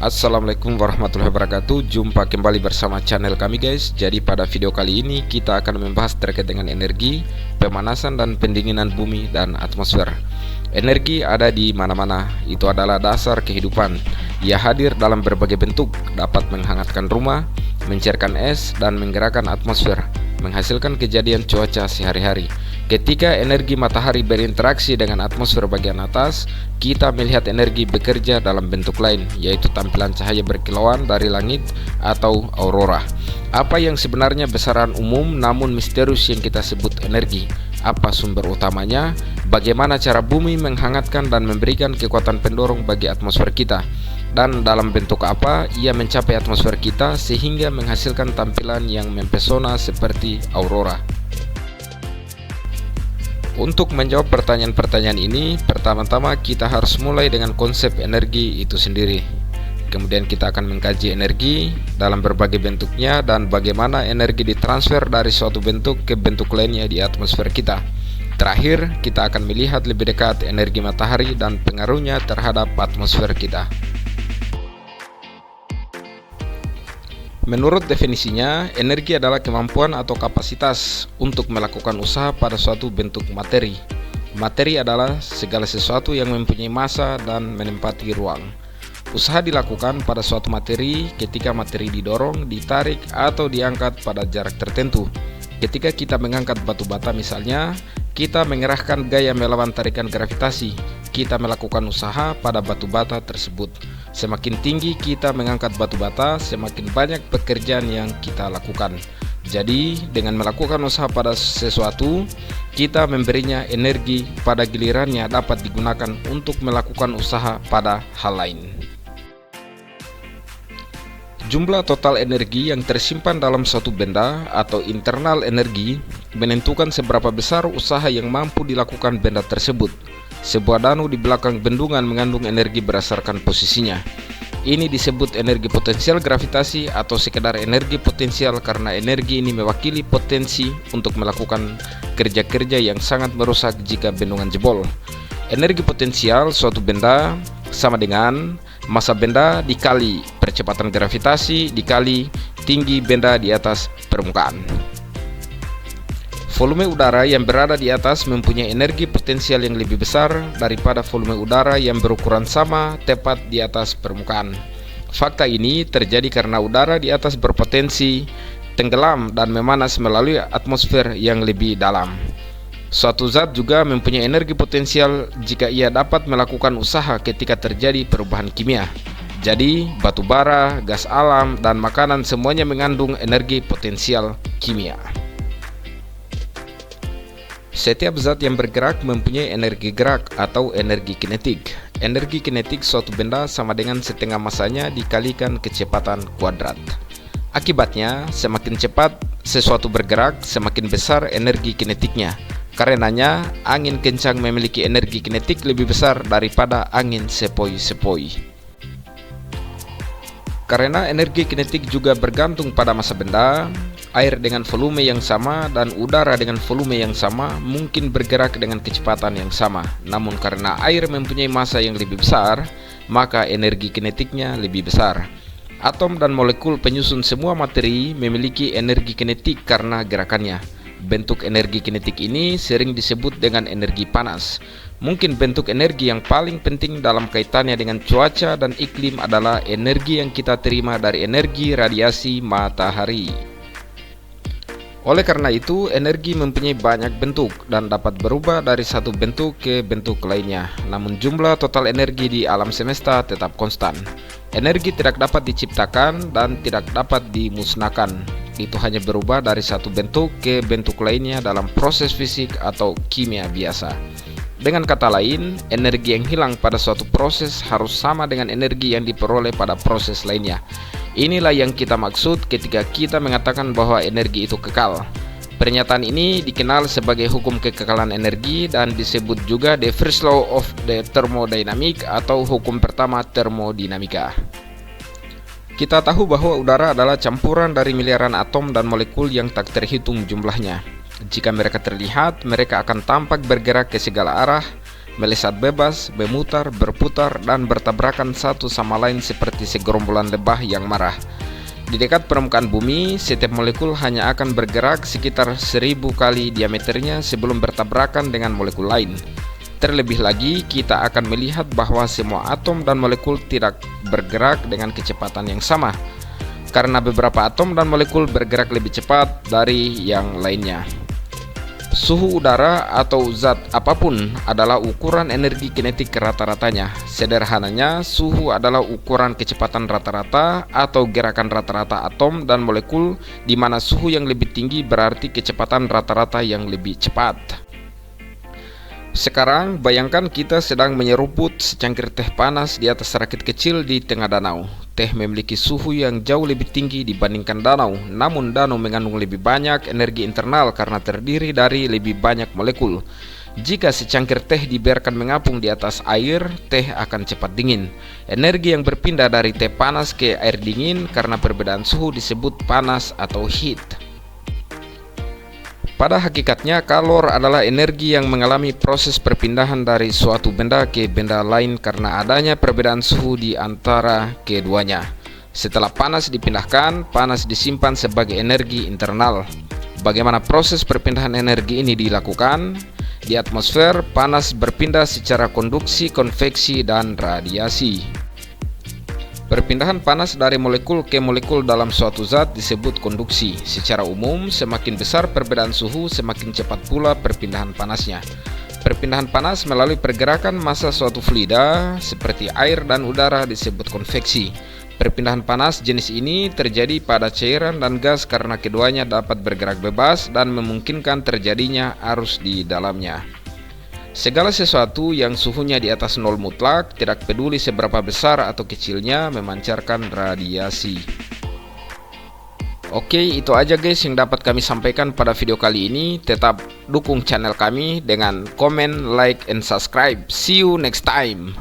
Assalamualaikum warahmatullahi wabarakatuh. Jumpa kembali bersama channel kami guys. Jadi pada video kali ini kita akan membahas terkait dengan energi, pemanasan dan pendinginan bumi dan atmosfer. Energi ada di mana-mana, itu adalah dasar kehidupan. Ia hadir dalam berbagai bentuk, dapat menghangatkan rumah, mencairkan es dan menggerakkan atmosfer, menghasilkan kejadian cuaca sehari-hari. Ketika energi matahari berinteraksi dengan atmosfer bagian atas, kita melihat energi bekerja dalam bentuk lain, yaitu tampilan cahaya berkilauan dari langit atau aurora. Apa yang sebenarnya besaran umum namun misterius yang kita sebut energi? Apa sumber utamanya? Bagaimana cara bumi menghangatkan dan memberikan kekuatan pendorong bagi atmosfer kita? Dan dalam bentuk apa ia mencapai atmosfer kita sehingga menghasilkan tampilan yang mempesona seperti aurora? Untuk menjawab pertanyaan-pertanyaan ini, pertama-tama kita harus mulai dengan konsep energi itu sendiri. Kemudian kita akan mengkaji energi dalam berbagai bentuknya dan bagaimana energi ditransfer dari suatu bentuk ke bentuk lainnya di atmosfer kita. Terakhir, kita akan melihat lebih dekat energi matahari dan pengaruhnya terhadap atmosfer kita. Menurut definisinya, energi adalah kemampuan atau kapasitas untuk melakukan usaha pada suatu bentuk materi. Materi adalah segala sesuatu yang mempunyai massa dan menempati ruang. Usaha dilakukan pada suatu materi ketika materi didorong, ditarik, atau diangkat pada jarak tertentu. Ketika kita mengangkat batu bata misalnya, kita mengerahkan gaya melawan tarikan gravitasi. Kita melakukan usaha pada batu bata tersebut. Semakin tinggi kita mengangkat batu bata, semakin banyak pekerjaan yang kita lakukan. Jadi, dengan melakukan usaha pada sesuatu, kita memberinya energi, pada gilirannya dapat digunakan untuk melakukan usaha pada hal lain. Jumlah total energi yang tersimpan dalam suatu benda atau internal energi menentukan seberapa besar usaha yang mampu dilakukan benda tersebut. Sebuah danau di belakang bendungan mengandung energi berdasarkan posisinya. Ini disebut energi potensial gravitasi atau sekedar energi potensial karena energi ini mewakili potensi untuk melakukan kerja-kerja yang sangat merusak jika bendungan jebol. Energi potensial suatu benda sama dengan massa benda dikali percepatan gravitasi dikali tinggi benda di atas permukaan. Volume udara yang berada di atas mempunyai energi potensial yang lebih besar daripada volume udara yang berukuran sama tepat di atas permukaan. Fakta ini terjadi karena udara di atas berpotensi tenggelam dan memanas melalui atmosfer yang lebih dalam. Suatu zat juga mempunyai energi potensial jika ia dapat melakukan usaha ketika terjadi perubahan kimia. Jadi, batu bara, gas alam, dan makanan semuanya mengandung energi potensial kimia. Setiap zat yang bergerak mempunyai energi gerak atau energi kinetik. Energi kinetik suatu benda sama dengan setengah massanya dikalikan kecepatan kuadrat. Akibatnya, semakin cepat sesuatu bergerak, semakin besar energi kinetiknya. Karenanya, angin kencang memiliki energi kinetik lebih besar daripada angin sepoi-sepoi. Karena energi kinetik juga bergantung pada massa benda, air dengan volume yang sama dan udara dengan volume yang sama mungkin bergerak dengan kecepatan yang sama. Namun karena air mempunyai massa yang lebih besar, maka energi kinetiknya lebih besar. Atom dan molekul penyusun semua materi memiliki energi kinetik karena gerakannya. Bentuk energi kinetik ini sering disebut dengan energi panas. Mungkin bentuk energi yang paling penting dalam kaitannya dengan cuaca dan iklim adalah energi yang kita terima dari energi radiasi matahari. Oleh karena itu, energi mempunyai banyak bentuk dan dapat berubah dari satu bentuk ke bentuk lainnya. Namun jumlah total energi di alam semesta tetap konstan. Energi tidak dapat diciptakan dan tidak dapat dimusnahkan. Itu hanya berubah dari satu bentuk ke bentuk lainnya dalam proses fisik atau kimia biasa. Dengan kata lain, energi yang hilang pada suatu proses harus sama dengan energi yang diperoleh pada proses lainnya. Inilah yang kita maksud ketika kita mengatakan bahwa energi itu kekal. Pernyataan ini dikenal sebagai hukum kekekalan energi dan disebut juga the first law of the thermodynamic atau hukum pertama termodinamika. Kita tahu bahwa udara adalah campuran dari miliaran atom dan molekul yang tak terhitung jumlahnya. Jika mereka terlihat, mereka akan tampak bergerak ke segala arah melesat bebas, memutar, berputar, dan bertabrakan satu sama lain seperti segerombolan lebah yang marah. Di dekat permukaan bumi, setiap molekul hanya akan bergerak sekitar 1000 kali diameternya sebelum bertabrakan dengan molekul lain. Terlebih lagi, kita akan melihat bahwa semua atom dan molekul tidak bergerak dengan kecepatan yang sama, karena beberapa atom dan molekul bergerak lebih cepat dari yang lainnya. Suhu udara atau zat apapun adalah ukuran energi kinetik rata-ratanya. Sederhananya, suhu adalah ukuran kecepatan rata-rata atau gerakan rata-rata atom dan molekul, di mana suhu yang lebih tinggi berarti kecepatan rata-rata yang lebih cepat. Sekarang, bayangkan kita sedang menyeruput secangkir teh panas di atas rakit kecil di tengah danau. Teh memiliki suhu yang jauh lebih tinggi dibandingkan danau, namun danau mengandung lebih banyak energi internal karena terdiri dari lebih banyak molekul. Jika secangkir teh dibiarkan mengapung di atas air, teh akan cepat dingin. Energi yang berpindah dari teh panas ke air dingin karena perbedaan suhu disebut panas atau heat. Pada hakikatnya, kalor adalah energi yang mengalami proses perpindahan dari suatu benda ke benda lain karena adanya perbedaan suhu di antara keduanya. Setelah panas dipindahkan, panas disimpan sebagai energi internal. Bagaimana proses perpindahan energi ini dilakukan? Di atmosfer, panas berpindah secara konduksi, konveksi, dan radiasi. Perpindahan panas dari molekul ke molekul dalam suatu zat disebut konduksi. Secara umum, semakin besar perbedaan suhu, semakin cepat pula perpindahan panasnya. Perpindahan panas melalui pergerakan massa suatu fluida seperti air dan udara disebut konveksi. Perpindahan panas jenis ini terjadi pada cairan dan gas karena keduanya dapat bergerak bebas dan memungkinkan terjadinya arus di dalamnya. Segala sesuatu yang suhunya di atas 0 mutlak, tidak peduli seberapa besar atau kecilnya, memancarkan radiasi. Oke, itu aja guys yang dapat kami sampaikan pada video kali ini. Tetap dukung channel kami dengan komen, like, and subscribe. See you next time.